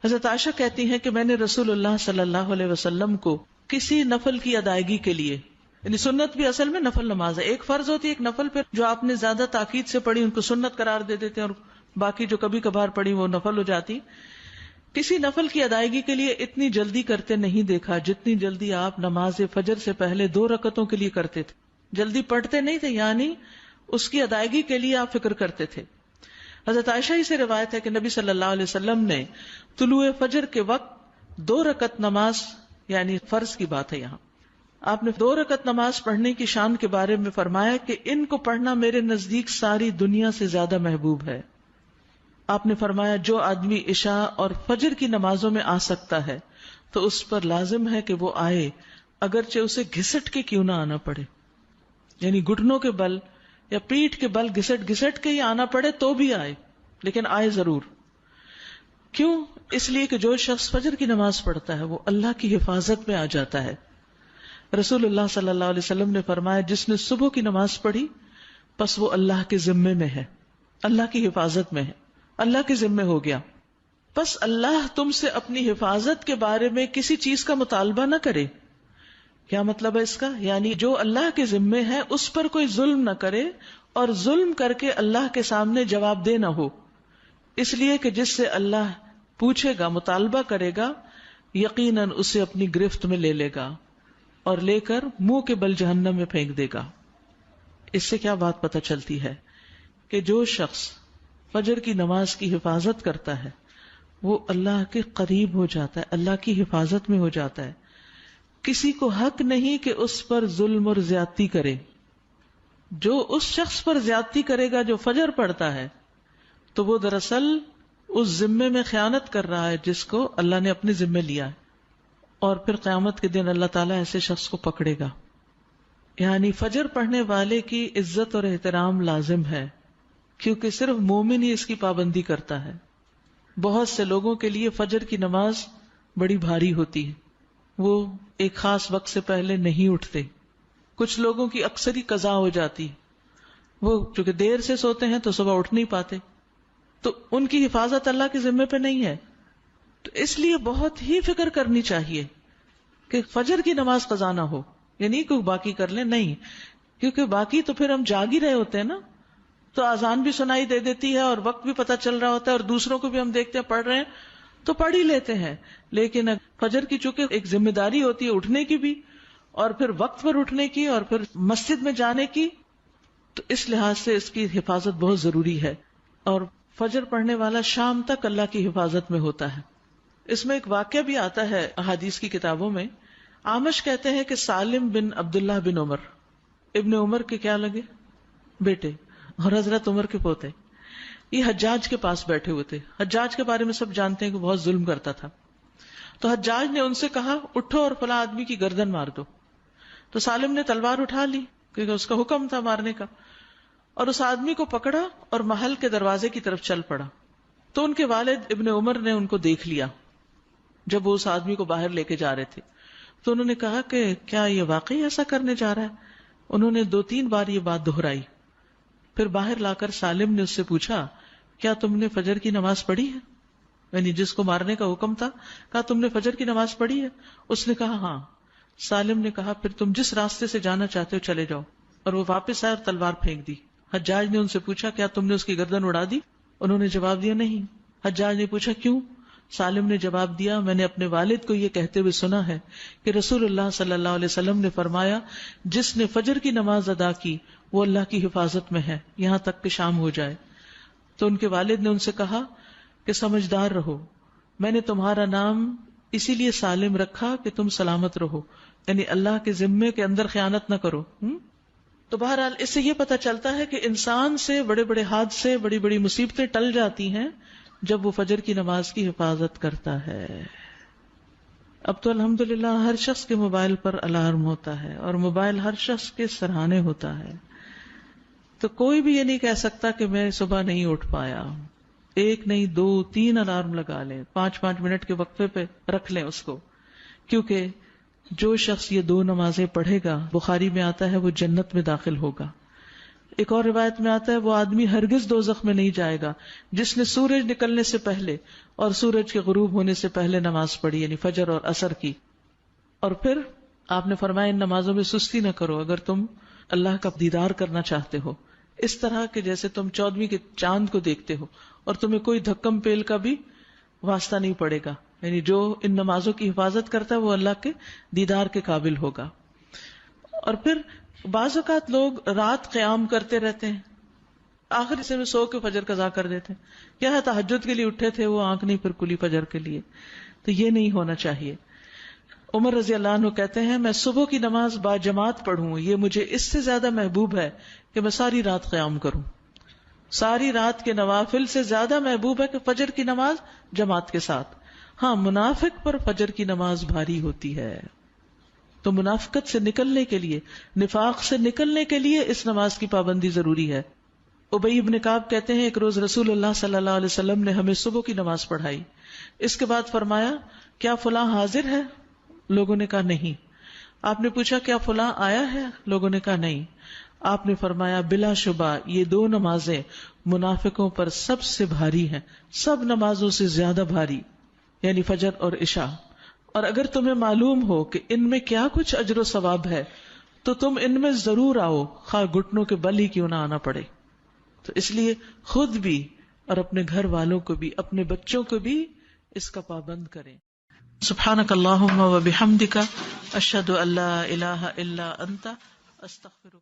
حضرت عائشہ کہتی ہیں کہ میں نے رسول اللہ صلی اللہ علیہ وسلم کو کسی نفل کی ادائیگی کے لیے، یعنی سنت بھی اصل میں نفل نماز ہے، ایک فرض ہوتی ہے ایک نفل، پھر جو آپ نے زیادہ تاکید سے پڑھی ان کو سنت قرار دے دیتے ہیں اور باقی جو کبھی کبھار پڑھی وہ نفل ہو جاتی. کسی نفل کی ادائیگی کے لیے اتنی جلدی کرتے نہیں دیکھا جتنی جلدی آپ نماز فجر سے پہلے 2 رکعتوں کے لیے کرتے تھے. جلدی پڑھتے نہیں تھے، یعنی اس کی ادائیگی کے لیے آپ فکر کرتے تھے. حضرت عائشہ ہی سے روایت ہے کہ نبی صلی اللہ علیہ وسلم نے طلوع فجر کے وقت 2 رکعت نماز، یعنی فرض کی بات ہے یہاں، آپ نے 2 رکعت نماز پڑھنے کی شان کے بارے میں فرمایا کہ ان کو پڑھنا میرے نزدیک ساری دنیا سے زیادہ محبوب ہے. آپ نے فرمایا جو آدمی عشاء اور فجر کی نمازوں میں آ سکتا ہے تو اس پر لازم ہے کہ وہ آئے، اگرچہ اسے گھسٹ کے کیوں نہ آنا پڑے، یعنی گھٹنوں کے بل یا پیٹھ کے بل گھسٹ گھسٹ کے ہی آنا پڑے تو بھی آئے، لیکن آئے ضرور. کیوں؟ اس لیے کہ جو شخص فجر کی نماز پڑھتا ہے وہ اللہ کی حفاظت میں آ جاتا ہے. رسول اللہ صلی اللہ علیہ وسلم نے فرمایا جس نے صبح کی نماز پڑھی پس وہ اللہ کے ذمے میں ہے، اللہ کی حفاظت میں ہے، اللہ کے ذمے ہو گیا. پس اللہ تم سے اپنی حفاظت کے بارے میں کسی چیز کا مطالبہ نہ کرے. کیا مطلب ہے اس کا؟ یعنی جو اللہ کے ذمے ہے اس پر کوئی ظلم نہ کرے اور ظلم کر کے اللہ کے سامنے جواب دہ نہ ہو، اس لیے کہ جس سے اللہ پوچھے گا، مطالبہ کرے گا، یقیناً اسے اپنی گرفت میں لے لے گا اور لے کر منہ کے بل جہنم میں پھینک دے گا. اس سے کیا بات پتہ چلتی ہے کہ جو شخص فجر کی نماز کی حفاظت کرتا ہے وہ اللہ کے قریب ہو جاتا ہے، اللہ کی حفاظت میں ہو جاتا ہے. کسی کو حق نہیں کہ اس پر ظلم اور زیادتی کرے. جو اس شخص پر زیادتی کرے گا جو فجر پڑھتا ہے تو وہ دراصل اس ذمے میں خیانت کر رہا ہے جس کو اللہ نے اپنے ذمے لیا ہے، اور پھر قیامت کے دن اللہ تعالیٰ ایسے شخص کو پکڑے گا. یعنی فجر پڑھنے والے کی عزت اور احترام لازم ہے، کیونکہ صرف مومن ہی اس کی پابندی کرتا ہے. بہت سے لوگوں کے لیے فجر کی نماز بڑی بھاری ہوتی ہے، وہ ایک خاص وقت سے پہلے نہیں اٹھتے. کچھ لوگوں کی اکثر ہی قضا ہو جاتی، وہ چونکہ دیر سے سوتے ہیں تو صبح اٹھ نہیں پاتے، تو ان کی حفاظت اللہ کے ذمے پہ نہیں ہے. تو اس لیے بہت ہی فکر کرنی چاہیے کہ فجر کی نماز قضا نہ ہو، یعنی کوئی باقی کر لیں، نہیں، کیونکہ باقی تو پھر ہم جاگ ہی رہے ہوتے ہیں نا، تو اذان بھی سنائی دے دیتی ہے اور وقت بھی پتہ چل رہا ہوتا ہے اور دوسروں کو بھی ہم دیکھتے ہیں پڑھ رہے ہیں تو پڑھ ہی لیتے ہیں. لیکن فجر کی چونکہ ایک ذمہ داری ہوتی ہے اٹھنے کی بھی، اور پھر وقت پر اٹھنے کی، اور پھر مسجد میں جانے کی، تو اس لحاظ سے اس کی حفاظت بہت ضروری ہے. اور فجر پڑھنے والا شام تک اللہ کی حفاظت میں ہوتا ہے. اس میں ایک واقعہ بھی آتا ہے احادیث کی کتابوں میں. اعمش کہتے ہیں کہ سالم بن عبداللہ بن عمر، ابن عمر کے کیا لگے بیٹے اور حضرت عمر کے پوتے، یہ حجاج کے پاس بیٹھے ہوئے تھے. حجاج کے بارے میں سب جانتے ہیں کہ بہت ظلم کرتا تھا. تو حجاج نے ان سے کہا اٹھو اور فلاں آدمی کی گردن مار دو. تو سالم نے تلوار اٹھا لی کیونکہ اس کا حکم تھا مارنے کا، اور اس آدمی کو پکڑا اور محل کے دروازے کی طرف چل پڑا. تو ان کے والد ابن عمر نے ان کو دیکھ لیا جب وہ اس آدمی کو باہر لے کے جا رہے تھے. تو انہوں نے کہا کہ کیا یہ واقعی ایسا کرنے جا رہا ہے؟ انہوں نے 2-3 بار یہ بات دہرائی. پھر باہر لا کر سالم نے اس سے پوچھا کیا تم نے فجر کی نماز پڑھی ہے؟ یعنی جس کو مارنے کا حکم تھا، کہا تم نے فجر کی نماز پڑھی ہے؟ اس نے کہا ہاں. سالم نے کہا پھر تم جس راستے سے جانا چاہتے ہو چلے جاؤ، اور وہ واپس آئے اور تلوار پھینک دی. حجاج نے ان سے پوچھا کیا تم نے اس کی گردن اڑا دی؟ انہوں نے جواب دیا نہیں. حجاج نے پوچھا کیوں؟ سالم نے جواب دیا میں نے اپنے والد کو یہ کہتے ہوئے سنا ہے کہ رسول اللہ صلی اللہ علیہ وسلم نے فرمایا جس نے فجر کی نماز ادا کی وہ اللہ کی حفاظت میں ہے یہاں تک کہ شام ہو جائے. تو ان کے والد نے ان سے کہا کہ سمجھدار رہو، میں نے تمہارا نام اسی لیے سالم رکھا کہ تم سلامت رہو، یعنی اللہ کے ذمے کے اندر خیانت نہ کرو. تو بہرحال اس سے یہ پتہ چلتا ہے کہ انسان سے بڑے بڑے حادثے، بڑی بڑی مصیبتیں ٹل جاتی ہیں جب وہ فجر کی نماز کی حفاظت کرتا ہے. اب تو الحمدللہ ہر شخص کے موبائل پر الارم ہوتا ہے اور موبائل ہر شخص کے سرہانے ہوتا ہے، تو کوئی بھی یہ نہیں کہہ سکتا کہ میں صبح نہیں اٹھ پایا. 1 نہیں 2 3 الارم لگا لیں، 5 منٹ کے وقفے پہ رکھ لیں اس کو، کیونکہ جو شخص یہ 2 نمازیں پڑھے گا، بخاری میں آتا ہے، وہ جنت میں داخل ہوگا. ایک اور روایت میں آتا ہے وہ آدمی ہرگز دوزخ میں نہیں جائے گا جس نے سورج نکلنے سے پہلے اور سورج کے غروب ہونے سے پہلے نماز پڑھی، یعنی فجر اور عصر کی. اور پھر آپ نے فرمایا ان نمازوں میں سستی نہ کرو اگر تم اللہ کا دیدار کرنا چاہتے ہو، اس طرح کہ جیسے تم 14ویں کے چاند کو دیکھتے ہو اور تمہیں کوئی دھکم پیل کا بھی واسطہ نہیں پڑے گا. یعنی جو ان نمازوں کی حفاظت کرتا ہے وہ اللہ کے دیدار کے قابل ہوگا. اور پھر بعض اوقات لوگ رات قیام کرتے رہتے ہیں، آخر حصے میں سو کے فجر قضا کر دیتے ہیں. کیا ہے تہجد کے لیے اٹھے تھے وہ آنکھ نہیں پھر کلی فجر کے لیے. تو یہ نہیں ہونا چاہیے. عمر رضی اللہ عنہ کہتے ہیں میں صبح کی نماز با جماعت پڑھوں یہ مجھے اس سے زیادہ محبوب ہے کہ میں ساری رات قیام کروں. ساری رات کے نوافل سے زیادہ محبوب ہے کہ فجر کی نماز جماعت کے ساتھ. ہاں منافق پر فجر کی نماز بھاری ہوتی ہے، تو منافقت سے نکلنے کے لیے، نفاق سے نکلنے کے لیے اس نماز کی پابندی ضروری ہے. ابی بن کعب کہتے ہیں ایک روز رسول اللہ صلی اللہ علیہ وسلم نے ہمیں صبح کی نماز پڑھائی. اس کے بعد فرمایا کیا فلاں حاضر ہے؟ لوگوں نے کہا نہیں. آپ نے پوچھا کیا فلاں آیا ہے؟ لوگوں نے کہا نہیں. آپ نے فرمایا بلا شبہ یہ دو نمازیں منافقوں پر سب سے بھاری ہیں، سب نمازوں سے زیادہ بھاری، یعنی فجر اور عشاء. اور اگر تمہیں معلوم ہو کہ ان میں کیا کچھ اجر و ثواب ہے تو تم ان میں ضرور آؤ، خواہ گھٹنوں کے بل ہی کیوں نہ آنا پڑے. تو اس لیے خود بھی اور اپنے گھر والوں کو بھی، اپنے بچوں کو بھی اس کا پابند کریں. سبحانک اللہم و بحمدک اشہد ان لا الہ الا انت استغفرک.